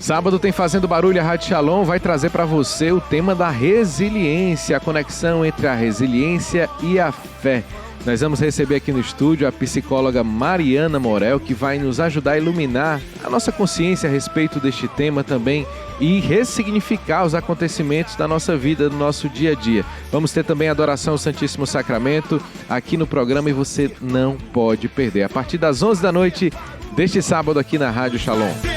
Sábado tem Fazendo Barulho, a Rádio Shalom vai trazer para você o tema da resiliência, a conexão entre a resiliência e a fé. Nós vamos receber aqui no estúdio a psicóloga Mariana Morel, que vai nos ajudar a iluminar a nossa consciência a respeito deste tema também e ressignificar os acontecimentos da nossa vida, do nosso dia a dia. Vamos ter também a adoração ao Santíssimo Sacramento aqui no programa e você não pode perder. A partir das 11 da noite deste sábado aqui na Rádio Shalom.